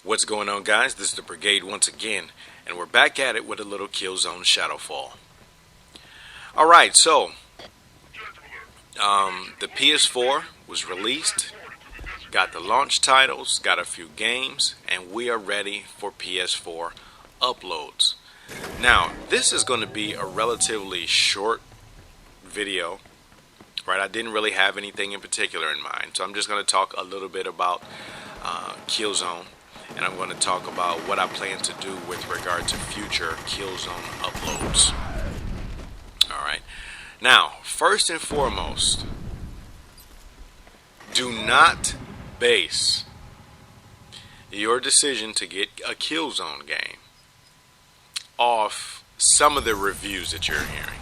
What's going on, guys? This is the Brigade once again, and we're back at it with a little Killzone Shadow Fall. Alright, so the PS4 was released, got the launch titles, got a few games, and we are ready for PS4 uploads. Now, this is going to be a relatively short video, right? I didn't really have anything in particular in mind, so I'm just going to talk a little bit about Killzone, and I'm going to talk about what I plan to do with regard to future Killzone uploads. Alright, now, first and foremost, do not base your decision to get a Killzone game off some of the reviews that you're hearing,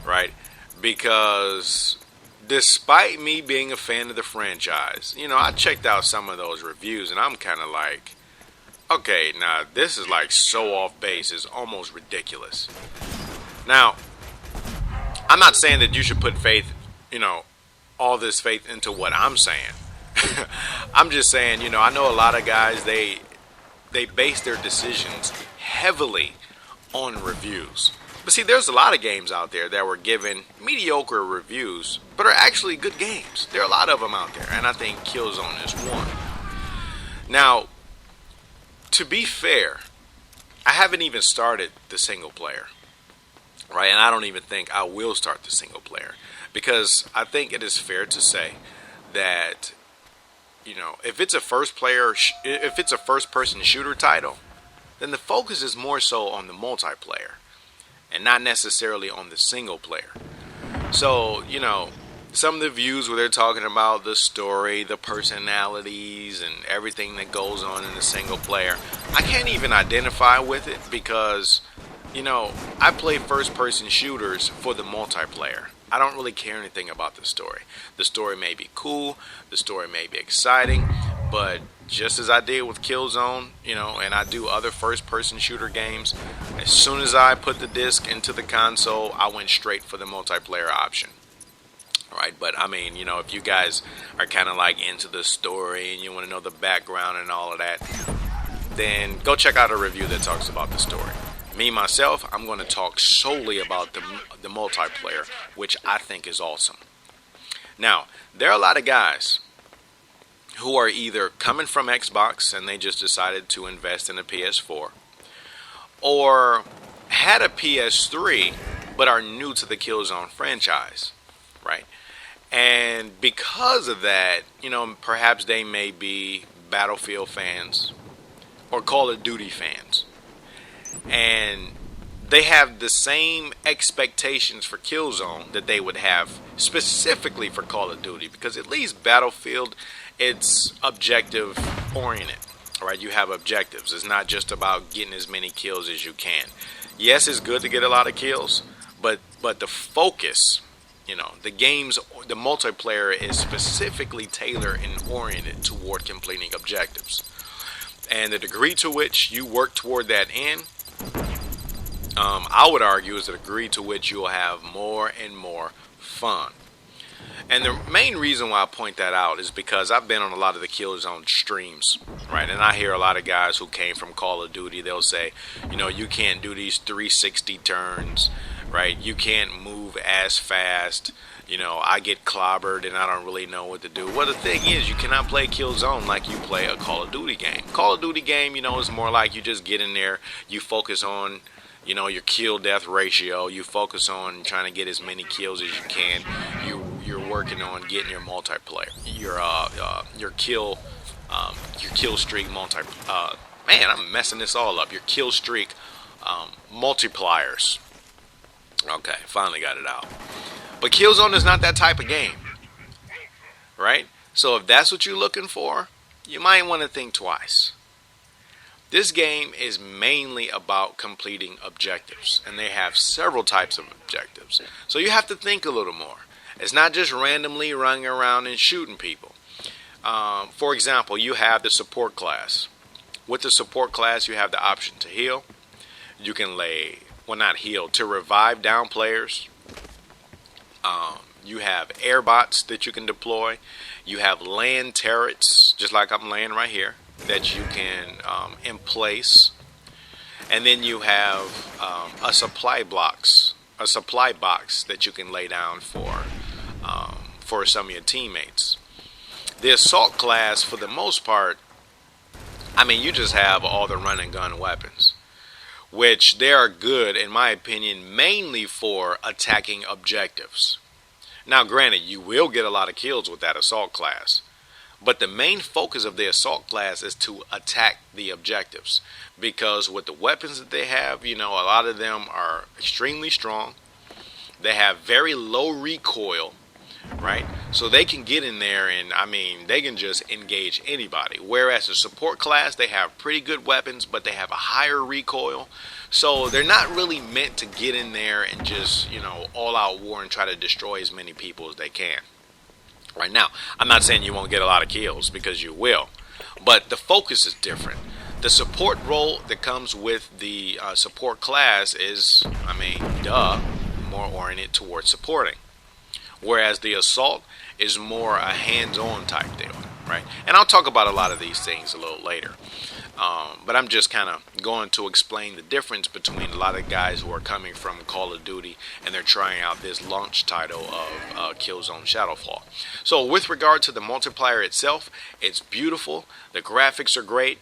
right? Because despite me being a fan of the franchise, I checked out some of those reviews and I'm kind of like, okay, now this is like so off base, it's almost ridiculous. Now, I'm not saying that you should put faith, all this faith into what I'm saying. I'm just saying, I know a lot of guys, they base their decisions heavily on reviews. But see, there's a lot of games out there that were given mediocre reviews, but are actually good games. There are a lot of them out there, and I think Killzone is one. Now, to be fair, I haven't even started the single player, right? And I don't even think I will start the single player, because I think it is fair to say that, if it's a first-person shooter title, then the focus is more so on the multiplayer and not necessarily on the single player. So, some of the views where they're talking about the story, the personalities, and everything that goes on in the single player, I can't even identify with it because, I play first-person shooters for the multiplayer. I don't really care anything about the story. The story may be cool, the story may be exciting, but just as I did with Killzone, and I do other first-person shooter games, as soon as I put the disc into the console, I went straight for the multiplayer option. Alright, but I mean, if you guys are kind of like into the story and you want to know the background and all of that, then go check out a review that talks about the story. Me, myself, I'm going to talk solely about the multiplayer, which I think is awesome. Now, there are a lot of guys who are either coming from Xbox and they just decided to invest in a PS4, or had a PS3 but are new to the Killzone franchise, right? And because of that, perhaps they may be Battlefield fans or Call of Duty fans, and they have the same expectations for Killzone that they would have specifically for Call of Duty, because at least Battlefield, it's objective oriented, right? You have objectives. It's not just about getting as many kills as you can. Yes, it's good to get a lot of kills, but the focus, the multiplayer is specifically tailored and oriented toward completing objectives. And the degree to which you work toward that end, I would argue, is the degree to which you'll have more and more fun. And the main reason why I point that out is because I've been on a lot of the Killzone streams, right? And I hear a lot of guys who came from Call of Duty, they'll say, you can't do these 360 turns, right? You can't move as fast. I get clobbered and I don't really know what to do. Well, the thing is, you cannot play Killzone like you play a Call of Duty game. Call of Duty game, is more like you just get in there, you focus on, your kill-death ratio. You focus on trying to get as many kills as you can. You're working on getting your multiplayer, your kill streak man, I'm messing this all up. Your kill streak multipliers. Okay, finally got it out. But Killzone is not that type of game, right? So if that's what you're looking for, you might want to think twice. This game is mainly about completing objectives, and they have several types of objectives. So you have to think a little more. It's not just randomly running around and shooting people. For example, you have the support class. With the support class, you have the option to heal. You can to revive down players. You have airbots that you can deploy. You have land turrets, just like I'm laying right here. that you can in place, and then you have a supply box that you can lay down for some of your teammates. The assault class, for the most part, I mean, you just have all the run and gun weapons, which they are good, in my opinion, mainly for attacking objectives. Now, granted, you will get a lot of kills with that assault class, but the main focus of the assault class is to attack the objectives, because with the weapons that they have, a lot of them are extremely strong. They have very low recoil, right? So they can get in there and, they can just engage anybody. Whereas the support class, they have pretty good weapons, but they have a higher recoil. So they're not really meant to get in there and just, all out war and try to destroy as many people as they can. Right now, I'm not saying you won't get a lot of kills, because you will. But the focus is different. The support role that comes with the support class is, more oriented towards supporting. Whereas the assault is more a hands-on type deal, right? And I'll talk about a lot of these things a little later. But I'm just kind of going to explain the difference between a lot of guys who are coming from Call of Duty and they're trying out this launch title of Killzone Shadow Fall. So with regard to the multiplayer itself, it's beautiful. The graphics are great.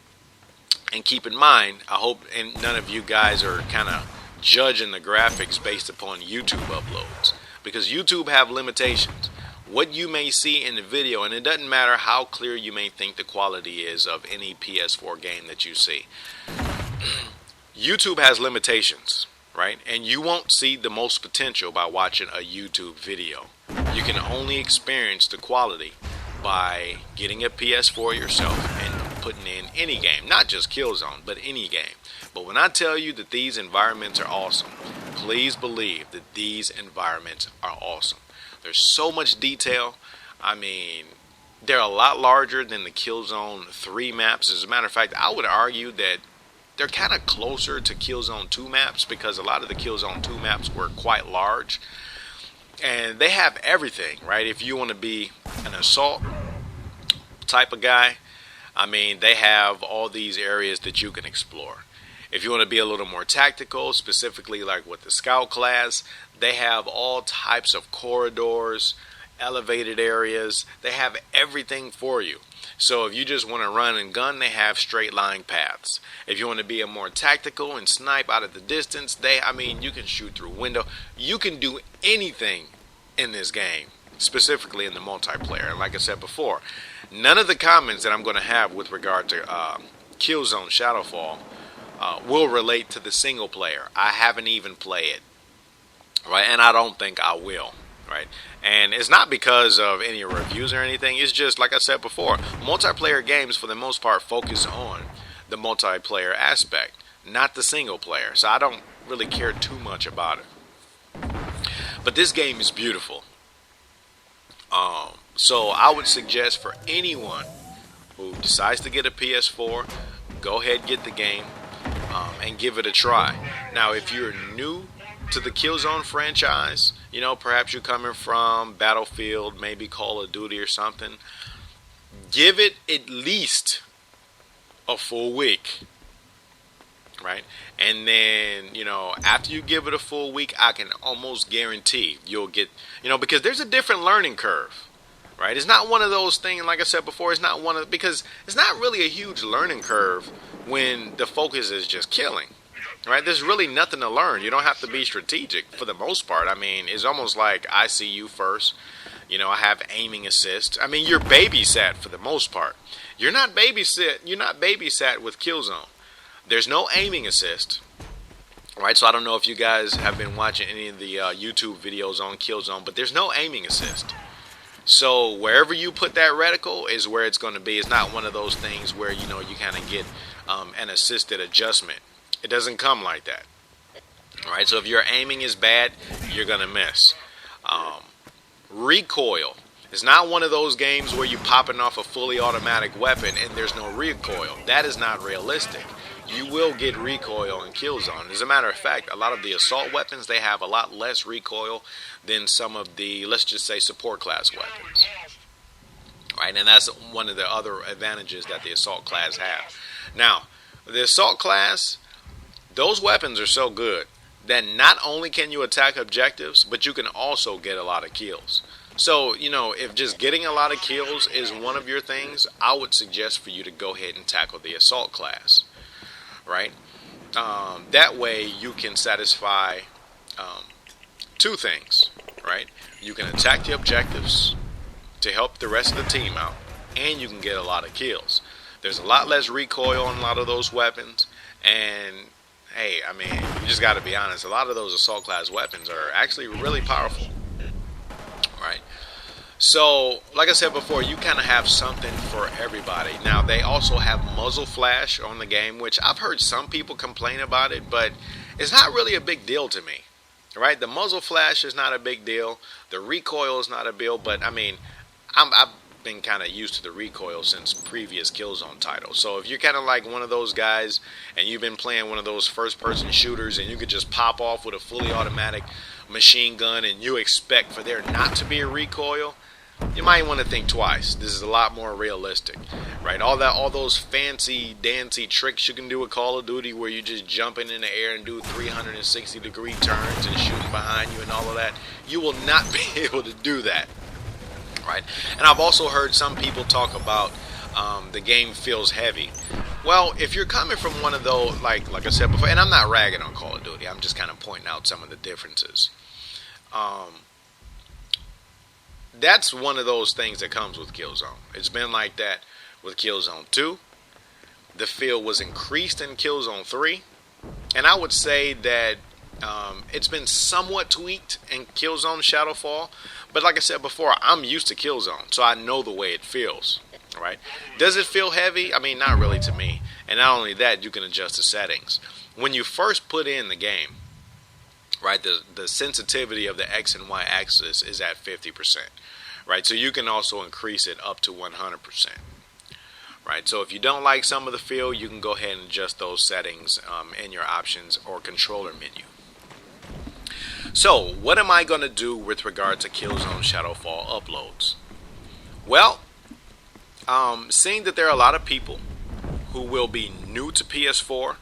And keep in mind, I hope and none of you guys are kind of judging the graphics based upon YouTube uploads, because YouTube have limitations. What you may see in the video, and it doesn't matter how clear you may think the quality is of any PS4 game that you see, YouTube has limitations, right? And you won't see the most potential by watching a YouTube video. You can only experience the quality by getting a PS4 yourself and putting in any game, not just Killzone, but any game. But when I tell you that these environments are awesome, please believe that these environments are awesome. There's so much detail. They're a lot larger than the Killzone 3 maps. As a matter of fact, I would argue that they're kind of closer to Killzone 2 maps, because a lot of the Killzone 2 maps were quite large. And they have everything, right? If you want to be an assault type of guy, they have all these areas that you can explore. If you want to be a little more tactical, specifically like with the scout class, they have all types of corridors, elevated areas. They have everything for you. So if you just want to run and gun, they have straight line paths. If you want to be a more tactical and snipe out of the distance, you can shoot through window. You can do anything in this game, specifically in the multiplayer. And like I said before, none of the comments that I'm going to have with regard to Killzone Shadow Fall will relate to the single player. I haven't even played it, right? And I don't think I will, right? And it's not because of any reviews or anything. It's just, like I said before, multiplayer games for the most part focus on the multiplayer aspect, not the single player. So I don't really care too much about it. But this game is beautiful. So I would suggest for anyone who decides to get a PS4, go ahead and get the game. And give it a try. Now, if you're new to the Killzone franchise, perhaps you're coming from Battlefield, maybe Call of Duty or something, give it at least a full week, right? And then, after you give it a full week, I can almost guarantee you'll get, because there's a different learning curve, right? It's not one of those things, like I said before, because it's not really a huge learning curve when the focus is just killing, right? There's really nothing to learn. You don't have to be strategic for the most part. It's almost like I see you first. I have aiming assist. You're babysat for the most part. You're not babysat with Killzone. There's no aiming assist, right? So I don't know if you guys have been watching any of the YouTube videos on Killzone, but there's no aiming assist. So wherever you put that reticle is where it's going to be. It's not one of those things where, you kind of get an assisted adjustment. It doesn't come like that. Alright, so if your aiming is bad, you're going to miss. Recoil. It's not one of those games where you're popping off a fully automatic weapon and there's no recoil. That is not realistic. You will get recoil in Killzone. As a matter of fact, a lot of the assault weapons, they have a lot less recoil than some of the, let's just say, support class weapons. right? And that's one of the other advantages that the assault class have. Now, the assault class, those weapons are so good that not only can you attack objectives, but you can also get a lot of kills. So, if just getting a lot of kills is one of your things, I would suggest for you to go ahead and tackle the assault class, right? That way you can satisfy two things, right? You can attack the objectives to help the rest of the team out, and you can get a lot of kills. There's a lot less recoil on a lot of those weapons, and hey, I mean, you just got to be honest, a lot of those assault class weapons are actually really powerful, right? So, like I said before, you kind of have something for everybody. Now, they also have muzzle flash on the game, which I've heard some people complain about it, but it's not really a big deal to me, right? The muzzle flash is not a big deal. The recoil is not a deal, but I mean, I've been kind of used to the recoil since previous Killzone titles. So if you're kind of like one of those guys and you've been playing one of those first-person shooters and you could just pop off with a fully automatic machine gun and you expect for there not to be a recoil, you might want to think twice. This is a lot more realistic, right? All those fancy dancy tricks you can do with Call of Duty where you just jumping in the air and do 360-degree turns and shooting behind you and all of that, you will not be able to do that, right? And I've also heard some people talk about the game feels heavy. Well, if you're coming from one of those, like I said before, and I'm not ragging on Call of Duty, I'm just kind of pointing out some of the differences. That's one of those things that comes with Killzone. It's been like that with Killzone 2. The feel was increased in Killzone 3. And I would say that it's been somewhat tweaked in Killzone Shadow Fall. But like I said before, I'm used to Killzone, so I know the way it feels. Right? Does it feel heavy? I mean, not really to me. And not only that, you can adjust the settings. When you first put in the game, right, the sensitivity of the X and Y axis is at 50%, right? So you can also increase it up to 100%, right? So if you don't like some of the feel, you can go ahead and adjust those settings in your options or controller menu. So what am I going to do with regard to Killzone Shadow Fall uploads? Well, seeing that there are a lot of people who will be new to PS4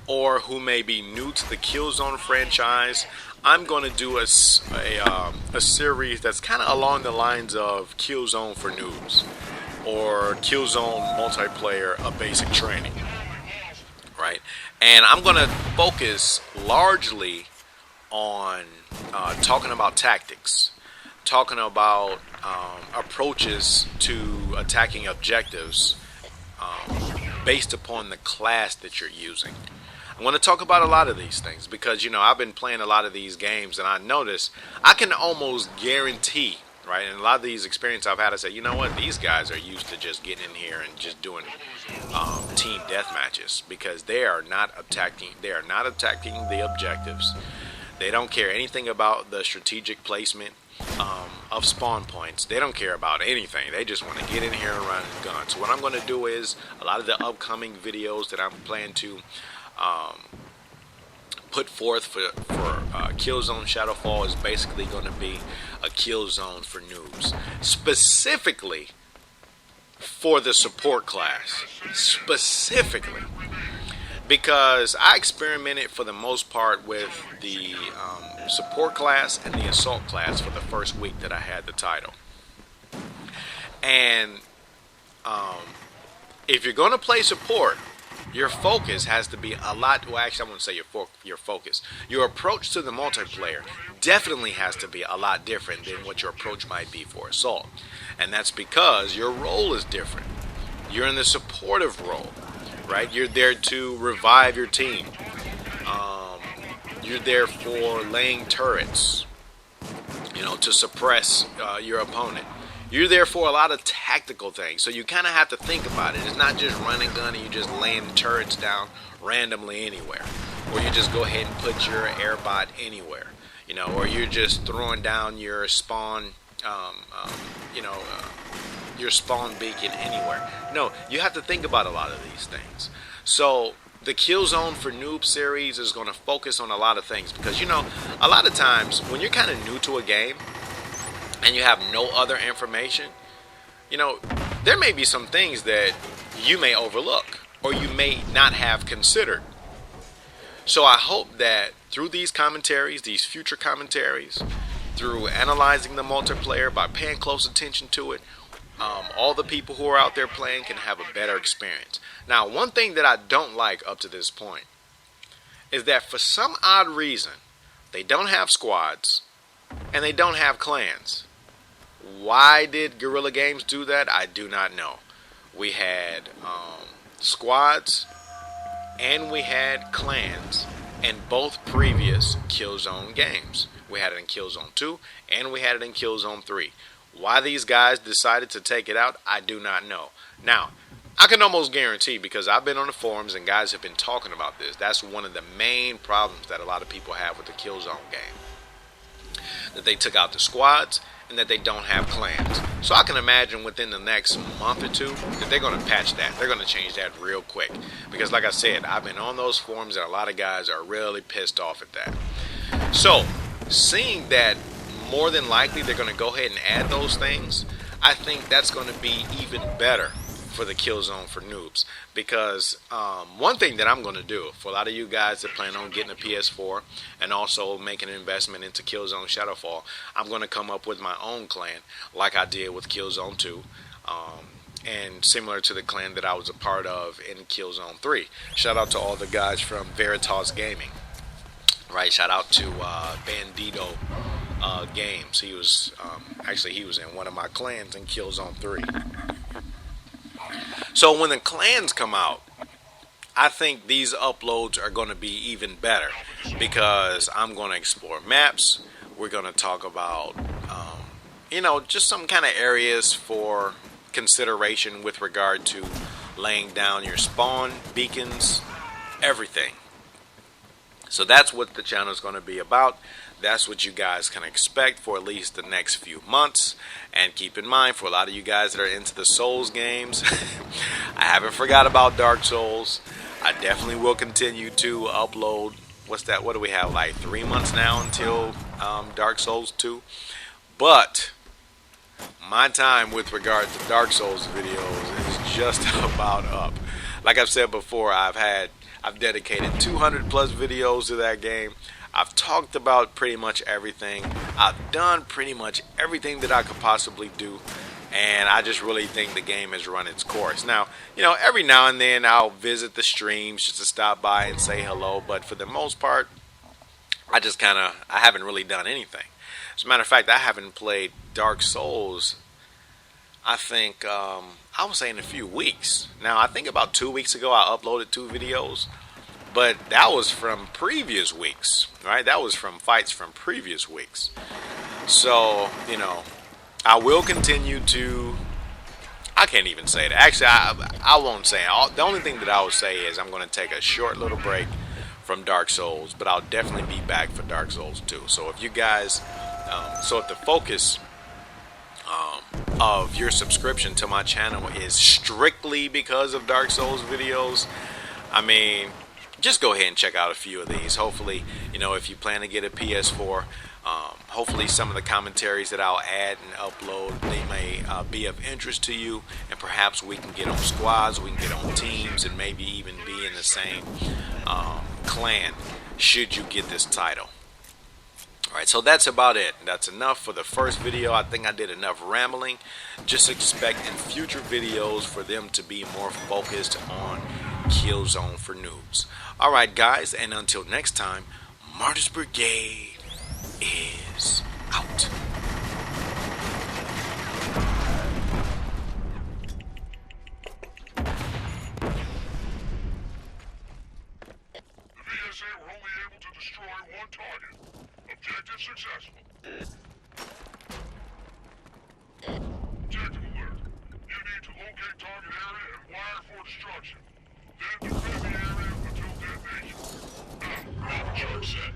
or who may be new to the Killzone franchise, I'm going to do a series that's kind of along the lines of Killzone for Noobs or Killzone Multiplayer, a basic training, right? And I'm going to focus largely on talking about tactics, talking about approaches to attacking objectives based upon the class that you're using. I'm going to talk about a lot of these things because, I've been playing a lot of these games and I notice I can almost guarantee, right, and a lot of these experiences I've had, I say, you know what, these guys are used to just getting in here and just doing team death matches because they are not attacking the objectives. They don't care anything about the strategic placement of spawn points. They don't care about anything. They just want to get in here and run and gun. So what I'm going to do is a lot of the upcoming videos that I'm planning to put forth for Killzone Shadow Fall is basically going to be a Killzone for noobs, specifically for the support class, specifically because I experimented for the most part with the support class and the assault class for the first week that I had the title. And if you're going to play support, your focus has to be a lot. Well, actually, I wouldn't say your focus. Your approach to the multiplayer definitely has to be a lot different than what your approach might be for assault. And that's because your role is different. You're in the supportive role, right? You're there to revive your team. You're there for laying turrets, to suppress your opponent. You're there for a lot of tactical things, so you kind of have to think about it. It's not just run and gun and you just laying turrets down randomly anywhere, or you just go ahead and put your airbot anywhere, or you're just throwing down your spawn, your spawn beacon anywhere. No, you have to think about a lot of these things. So the Killzone for Noob series is going to focus on a lot of things because, a lot of times when you're kind of new to a game and you have no other information, you know, there may be some things that you may overlook or you may not have considered. So I hope that through these commentaries, these future commentaries, through analyzing the multiplayer by paying close attention to it, all the people who are out there playing can have a better experience. Now, one thing that I don't like up to this point is that for some odd reason, they don't have squads and they don't have clans. Why did Guerrilla Games do that? I do not know. We had squads and we had clans in both previous Killzone games. We had it in Killzone 2 and we had it in Killzone 3. Why these guys decided to take it out, I do not know. Now, I can almost guarantee, because I've been on the forums and guys have been talking about this, that's one of the main problems that a lot of people have with the Killzone game. That they took out the squads and that they don't have clans. So I can imagine within the next month or two that they're going to patch that. They're going to change that real quick. Because like I said, I've been on those forums and a lot of guys are really pissed off at that. So, seeing that more than likely they're going to go ahead and add those things, I think that's going to be even better for the Killzone for noobs. Because one thing that I'm going to do for a lot of you guys that plan on getting a PS4 and also making an investment into Killzone Shadow Fall, I'm going to come up with my own clan like I did with Killzone 2. And similar to the clan that I was a part of in Killzone 3. Shout out to all the guys from Veritas Gaming. Right, shout out to Bandito Games. He was he was in one of my clans in Killzone 3. So when the clans come out, I think these uploads are going to be even better because I'm going to explore maps. We're going to talk about, just some kind of areas for consideration with regard to laying down your spawn, beacons, everything. So that's what the channel is going to be about. That's what you guys can expect for at least the next few months. And keep in mind, for a lot of you guys that are into the Souls games, I haven't forgot about Dark Souls. I definitely will continue to upload. What's that? What do we have? Like 3 months now until Dark Souls 2. But my time with regard to Dark Souls videos is just about up. Like I've said before, I've dedicated 200 plus videos to that game. I've talked about pretty much everything. I've done pretty much everything that I could possibly do. And I just really think the game has run its course. Now, every now and then I'll visit the streams just to stop by and say hello. But for the most part, I haven't really done anything. As a matter of fact, I haven't played Dark Souls, I think, I would say in a few weeks. Now, I think about 2 weeks ago I uploaded 2 videos. But that was from previous weeks, right? That was from fights from previous weeks. So, I will continue to... I can't even say that. Actually, I won't say it. The only thing that I will say is I'm going to take a short little break from Dark Souls. But I'll definitely be back for Dark Souls 2. So if you guys... if the focus of your subscription to my channel is strictly because of Dark Souls videos, just go ahead and check out a few of these. Hopefully, if you plan to get a PS4, hopefully some of the commentaries that I'll add and upload, they may be of interest to you, and perhaps we can get on squads, we can get on teams, and maybe even be in the same clan should you get this title. Alright, so that's about it. That's enough for the first video. I think I did enough rambling. Just expect in future videos for them to be more focused on Killzone for noobs. Alright guys, and until next time, Martyrs Brigade is out. The VSA were only able to destroy one target. Objective successful. Objective alert. You need to locate target area and wire for destruction. Then defend the area until detonation. Now, round charge set.